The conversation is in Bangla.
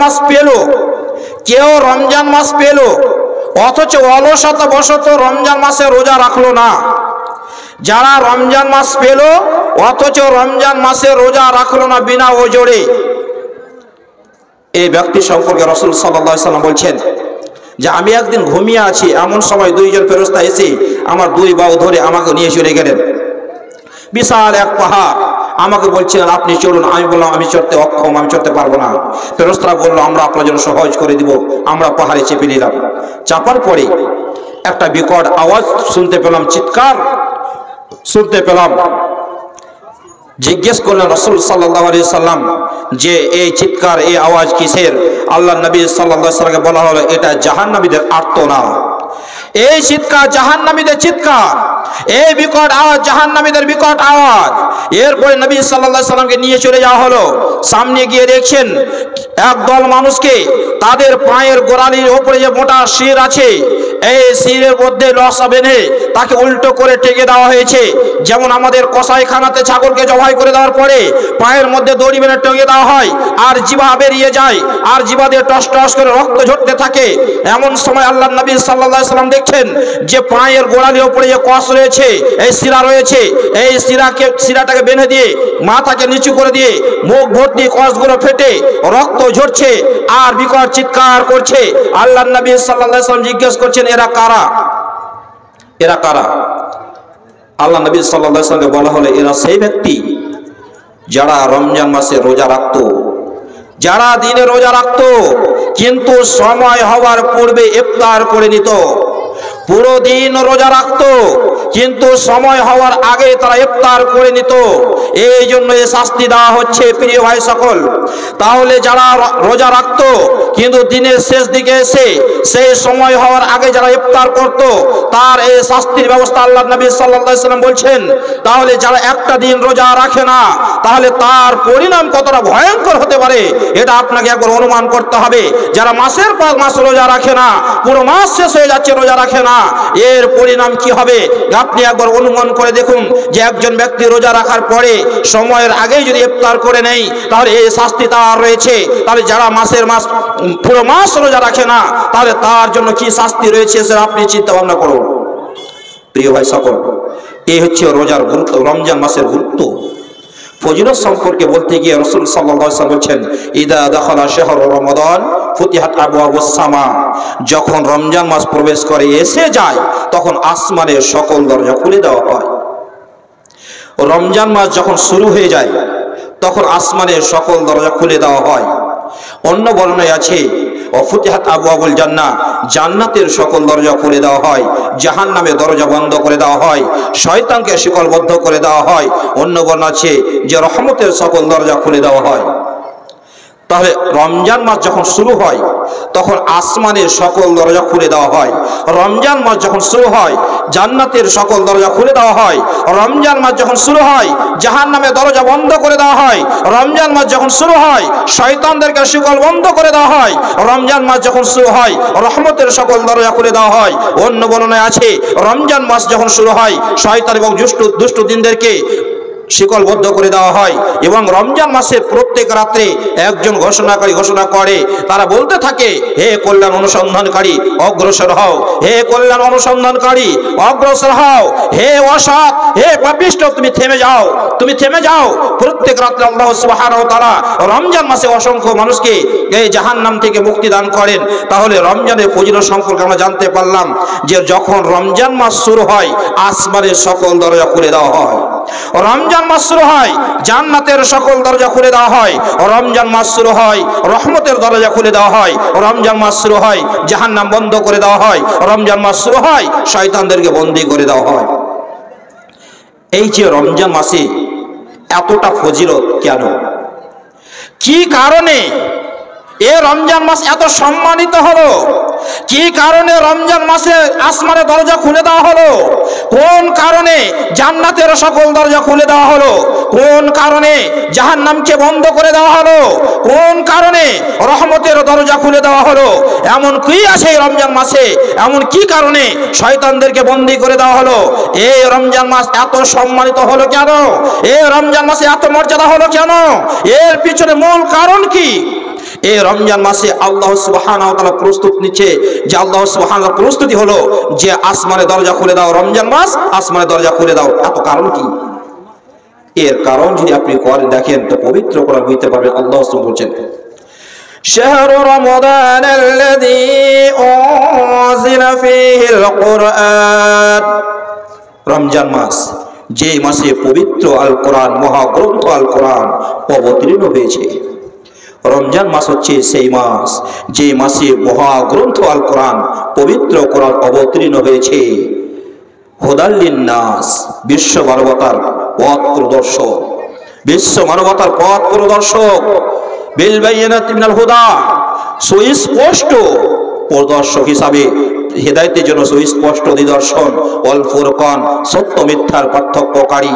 মাস পেল, কেউ রমজান মাস পেল অথচ অলসতা বশত রমজান মাসে রোজা রাখলো না। যারা রমজান মাস পেল অথচ রমজান মাসে রোজা রাখলো না বিনা ওজরে, এই ব্যক্তি সম্পর্কে রাসূল সাল্লাল্লাহু আলাইহি ওয়াসাল্লাম বলছেন যে আমি একদিন ঘুমিয়ে আছি, এমন সময় দুইজন ফেরেশতা এসে আমার দুই বাহু ধরে আমাকে নিয়ে চলে গেলেন। বিশাল এক পাহাড়, আমাকে বলছিলেন আপনি চলুন। আমি বললাম আমি চড়তে অক্ষম, আমি চড়তে পারবো না। ফেরেশতারা বললো আমরা আপনার জন্য সহজ করে দিব। আমরা পাহাড়ে চেপে নিলাম। চাপার পরে একটা বিকট আওয়াজ শুনতে পেলাম, চিৎকার শুনতে পেলাম। জিজ্ঞেস করলেন রাসূল সাল্লাল্লাহু আলাইহি সাল্লাম যে এই চিৎকার, এই আওয়াজ কিসের? আল্লাহ নবী সাল্লাল্লাহু আলাইহি সাল্লামকে বলা হলো এটা জাহান্নামীদের আর্তনাদ। এই চিৎকার জাহান্নামীদের চিৎকার, এই বিকট আওয়াজ জাহান্নামীদের বিকট আওয়াজ। এরপরে নবী সাল্লাল্লাহু আলাইহি সাল্লামকে নিয়ে চলে যাওয়া হলো। সামনে গিয়ে দেখছেন একদল মানুষকে তাদের পায়ের গোড়ালির উপরে যে মোটা শির আছে, এই শিরের মধ্যে লসা বেঁধে তাকে উল্টো করে টেকে দেওয়া হয়েছে। যেমন আমাদের কসাইখানাতে ছাগলকে জবাই করে দেওয়ার পরে পায়ের মধ্যে দড়ি বেঁধে টেকে দেওয়া হয় আর জিভা বেরিয়ে যায় আর জিভা দিয়ে টস টস করে রক্ত ঝরতে থাকে। এমন সময় আল্লাহ নবী সাল্লাল্লাহু আলাইহি সাল্লাম দেখছেন যে পায়ের গোড়ালির উপরে যে কষ রয়েছে, এই শিরা রয়েছে, এই শিরাটাকে বেঁধে দিয়ে মাথাকে নিচু করে দিয়ে মুখ ভর্তি কষগুলো ফেটে রক্ত ঝরছে আর বিকট চিৎকার করছে। আল্লাহ নবী সাল্লাল্লাহু আলাইহি সাল্লাম জিজ্ঞেস করছেন এরা কারা? এরা কারা? আল্লাহ নবী সাল্লাল্লাহু আলাইহি সাল্লামকে বলা হলো এরা সেই ব্যক্তি যারা রমজান মাসে রোজা রাখতো, যারা দিনে রোজা রাখতো কিন্তু সময় হওয়ার পূর্বে ইফতার করে নিত। পুরো দিন রোজা রাখতো কিন্তু সময় হওয়ার আগে তারা ইফতার করে নিত। এই জন্য এই শাস্তি দেওয়া হচ্ছে প্রিয় ভাই সকল। তাহলে যারা রোজা রাখতো কিন্তু দিনের শেষ দিকে এসে সেই সময় হওয়ার আগে যারা ইফতার করত, তার এই শাস্তির ব্যবস্থা আল্লাহ নবী সাল্লাল্লাহু আলাইহি সাল্লাম বলছেন। তাহলে যারা একটা দিন রোজা রাখে না, তাহলে তার পরিণাম কতটা ভয়ঙ্কর হতে পারে এটা আপনাকে একবার অনুমান করতে হবে। যারা মাসের পর মাস রোজা রাখে না, পুরো মাস শেষ হয়ে যাচ্ছে রোজা রাখে না, এর পরিণাম কি হবে আপনি একবার অনুমান করে দেখুন। যে একজন ব্যক্তি রোজা রাখার পরে সময়ের আগেই যদি ইফতার করে নেয় তাহলে এই শাস্তি তার রয়েছে। তাহলে যারা পুরো মাস রোজা রাখে না, তাহলে তার জন্য কি শাস্তি রয়েছে সেটা আপনি চিন্তা ভাবনা করুন প্রিয় ভাই সকল। এই হচ্ছে রোজার গুরুত্ব, রমজান মাসের গুরুত্ব। ফজিলত সম্পর্কে বলতে গিয়ে রাসূল সাল্লাল্লাহু আলাইহি ওয়াসাল্লাম বলেন ইদা দাখালা শাহরু রমাদান ফুতিহাত আবওয়াবুস সামা, যখন রমজান মাস প্রবেশ করে এসে যায় তখন আসমানের সকল দরজা খুলে দেওয়া হয়। রমজান মাস যখন শুরু হয়ে যায় তখন আসমানের সকল দরজা খুলে দেওয়া হয়। অন্য বর্ণনায় আছে ফুতিহাত আবওয়াবুল জান্নাহ, জান্নাতের সকল দরজা খুলে দেওয়া হয়, জাহান্নামের দরজা বন্ধ করে দেওয়া হয়, শয়তানকে শিকলবদ্ধ করে দেওয়া হয়। অন্য বর্ণনা আছে যে রহমতের সকল দরজা খুলে দেওয়া হয়। তাহলে রমজান মাস যখন শুরু হয় তখন আসমানের সকল দরজা খুলে দেওয়া হয়। রমজান মাস যখন শুরু হয় জান্নাতের সকল দরজা খুলে দেওয়া হয়। রমজান মাস যখন শুরু হয় জাহান্নামের দরজা বন্ধ করে দেওয়া হয়। রমজান মাস যখন শুরু হয় শয়তানদেরকে শিকল বন্ধ করে দেওয়া হয়। রমজান মাস যখন শুরু হয় রহমতের সকল দরজা খুলে দেওয়া হয়। অন্য বর্ণনায় আছে রমজান মাস যখন শুরু হয় শয়তান এবং দুষ্ট দিনদেরকে শিকলবদ্ধ করে দেওয়া হয়। এবং রমজান মাসে প্রত্যেক রাত্রে একজন ঘোষণাকারী ঘোষণা করে, তারা বলতে থাকে হে কল্যাণ অনুসন্ধানকারী অগ্রসর হও, হে কল্যাণ অনুসন্ধানকারী অগ্রসর হও, হে অসৎ, হে পাপিষ্ঠ তুমি থেমে যাও, তুমি থেমে যাও। প্রত্যেক রাত্রে আল্লাহ সুবহানাহু ওয়া তাআলা রমজান মাসে অসংখ্য মানুষকে এই জাহান্নাম থেকে মুক্তি দান করেন। তাহলে রমজানের ফজিলত সম্পর্কে আমরা জানতে পারলাম যে যখন রমজান মাস শুরু হয় আসমানের সকল দরজা খুলে দেওয়া হয়। রমজান মাস শুরু হয় জান্নাতের সকল দরজা খুলে দেওয়া হয়। রমজান মাস শুরু হয় রহমতের দরজা খুলে দেওয়া হয়। রমজান মাস শুরু হয় জাহান্নাম বন্ধ করে দেওয়া হয়। রমজান মাস শুরু হয় শয়তানদেরকে বন্দী করে দেওয়া হয়। এই যে রমজান মাসে এতটা ফজিলত কেন, কি কারণে এ রমজান মাস এত সম্মানিত হলো, কি কারণে রমজান মাসে আসমানের দরজা খুলে দেওয়া হলো, কোন কারণে জান্নাতের সকল দরজা খুলে দেওয়া হলো, কোন কারণে জাহান্নামকে বন্ধ করে দেওয়া হলো, কোন কারণে রহমতের দরজা খুলে দেওয়া হলো, এমন কি আছে এই রমজান মাসে, এমন কি কারণে শয়তানদেরকে বন্দী করে দেওয়া হলো, এই রমজান মাস এত সম্মানিত হলো কেন, এই রমজান মাসে এত মর্যাদা হলো কেন, এর পিছনে মূল কারণ কি? এই রমজান মাসে আল্লাহ সুবহানাহু ওয়া তাআলা প্রস্তুত নিচ্ছে, যে আল্লাহ সুবহানাহু ওয়া তাআলা প্রস্তুতি হলো যে আসমানের দরজা খুলে দাও, রমজান মাস আসমানের দরজা খুলে দাও। এত কারণ কি? এর কারণ যদি আপনি কোরআন দেখেন তো পবিত্র কোরআন বুঝতে পারবেন। আল্লাহ সুবহানাহু বলছেন, শাহরু রমাদান আল্লাযী উনজিলা ফীহিল কুরআন, রমজান মাস যে মাসে পবিত্র আল কোরআন, মহাগ্রন্থ আল কোরআন অবতীর্ণ হয়েছে। রমজান মাস হচ্ছে সেই মাস যে মাসে মহাগ্রন্থ আল কোরআন, পবিত্র কোরআন অবতীর্ণ হয়েছে। হুদাল লিন্নাস, বিশ্ব মানবতার পথ প্রদর্শক, বিশ্ব মানবতার পথ প্রদর্শক। বিল বাইয়িনাতি মিনাল হুদা, সুস্পষ্ট প্রদর্শক হিসাবে, হেদায়েতের জন্য সুস্পষ্ট নিদর্শন। ওয়াল ফুরকান, সত্য মিথ্যার পার্থক্যকারী।